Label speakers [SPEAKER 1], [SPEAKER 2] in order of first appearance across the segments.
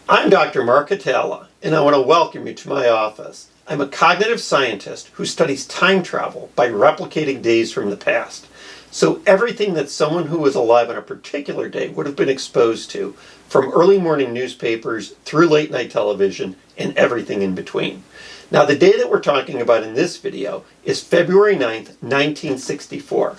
[SPEAKER 1] I'm Dr. Mark Hatala, and I want to welcome you to my office. I'm a cognitive scientist who studies time travel by replicating days from the past. So everything that someone who was alive on a particular day would have been exposed to, from early morning newspapers through late night television and everything in between. Now, the day that we're talking about in this video is February 9th, 1964.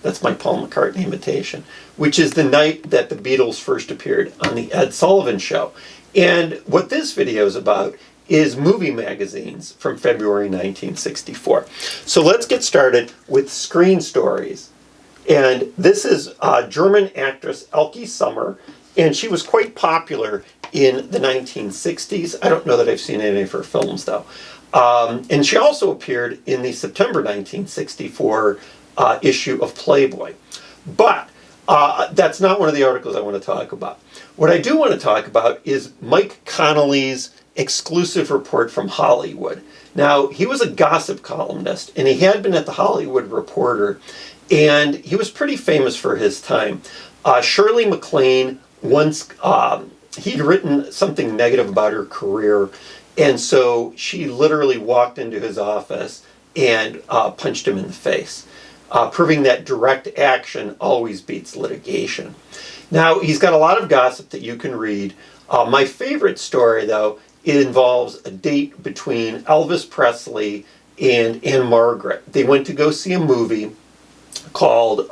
[SPEAKER 1] That's my Paul McCartney imitation, which is the night that the Beatles first appeared on the Ed Sullivan Show. And what this video is about is movie magazines from February 1964. So let's get started with screen stories. And this is German actress Elke Sommer, and she was quite popular in the 1960s. I don't know that I've seen any of her films, though. And she also appeared in the September 1964 issue of Playboy. But that's not one of the articles I want to talk about. What I do want to talk about is Mike Connolly's exclusive report from Hollywood. Now, he was a gossip columnist, and he had been at the Hollywood Reporter, and he was pretty famous for his time. Shirley MacLaine once, he'd written something negative about her career, and so she literally walked into his office and punched him in the face. Proving that direct action always beats litigation. Now, he's got a lot of gossip that you can read. My favorite story, though, it involves a date between Elvis Presley and Anne Margaret. They went to go see a movie called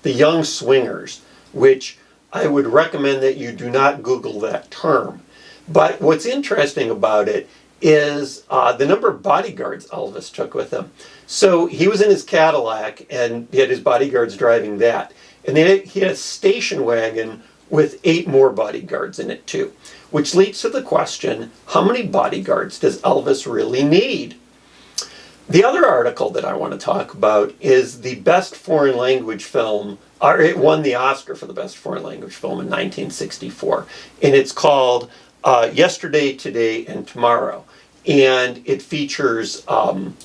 [SPEAKER 1] The Young Swingers, which I would recommend that you do not Google that term. But what's interesting about it is the number of bodyguards Elvis took with him. So he was in his Cadillac, and he had his bodyguards driving that. And then he had a station wagon with 8 more bodyguards in it too. Which leads to the question, how many bodyguards does Elvis really need? The other article that I want to talk about is the best foreign language film, or it won the Oscar for the best foreign language film in 1964. And it's called Yesterday, Today, and Tomorrow. And it features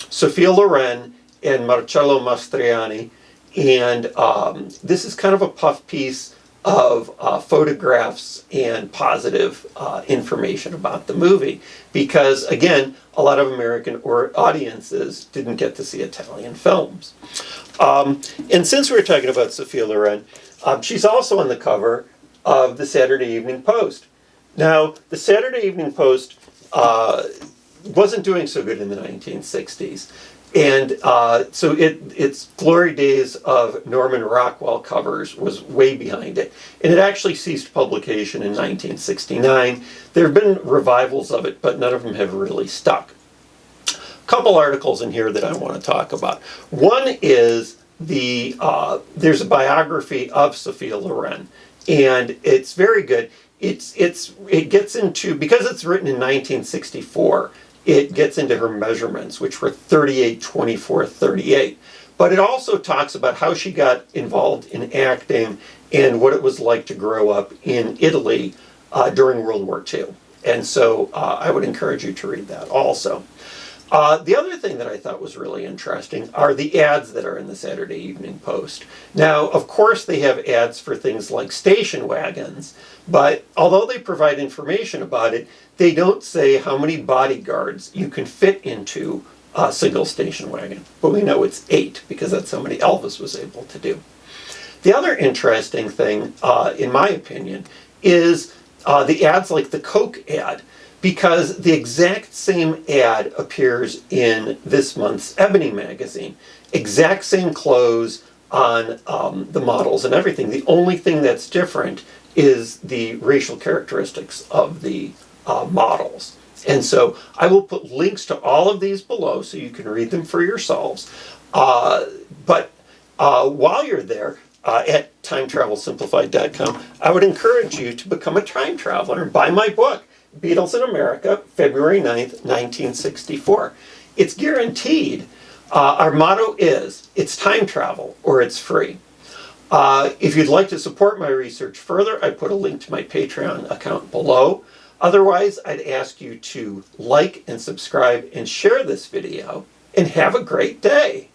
[SPEAKER 1] Sophia Loren and Marcello Mastroianni. And this is kind of a puff piece of photographs and positive information about the movie. Because, again, a lot of American audiences didn't get to see Italian films. And since we're talking about Sophia Loren, she's also on the cover of the Saturday Evening Post. Now, the Saturday Evening Post wasn't doing so good in the 1960s. And so its glory days of Norman Rockwell covers was way behind it. And it actually ceased publication in 1969. There have been revivals of it, but none of them have really stuck. A couple articles in here that I want to talk about. One is there's a biography of Sophia Loren, and it's very good. It gets into, because it's written in 1964, it gets into her measurements, which were 38, 24, 38. But it also talks about how she got involved in acting and what it was like to grow up in Italy during World War II. And so I would encourage you to read that also. The other thing that I thought was really interesting are the ads that are in the Saturday Evening Post. Now, of course, they have ads for things like station wagons, but although they provide information about it, they don't say how many bodyguards you can fit into a single station wagon. But we know it's 8 because that's how many Elvis was able to do. The other interesting thing, in my opinion, is the ads like the Coke ad, because the exact same ad appears in this month's Ebony magazine. Exact same clothes on the models and everything. The only thing that's different is the racial characteristics of the models. And so I will put links to all of these below so you can read them for yourselves. But while you're there, at timetravelsimplified.com, I would encourage you to become a time traveler and buy my book, Beatles in America, February 9th, 1964. It's guaranteed. Our motto is, it's time travel or it's free. If you'd like to support my research further, I put a link to my Patreon account below. Otherwise, I'd ask you to like and subscribe and share this video, and have a great day.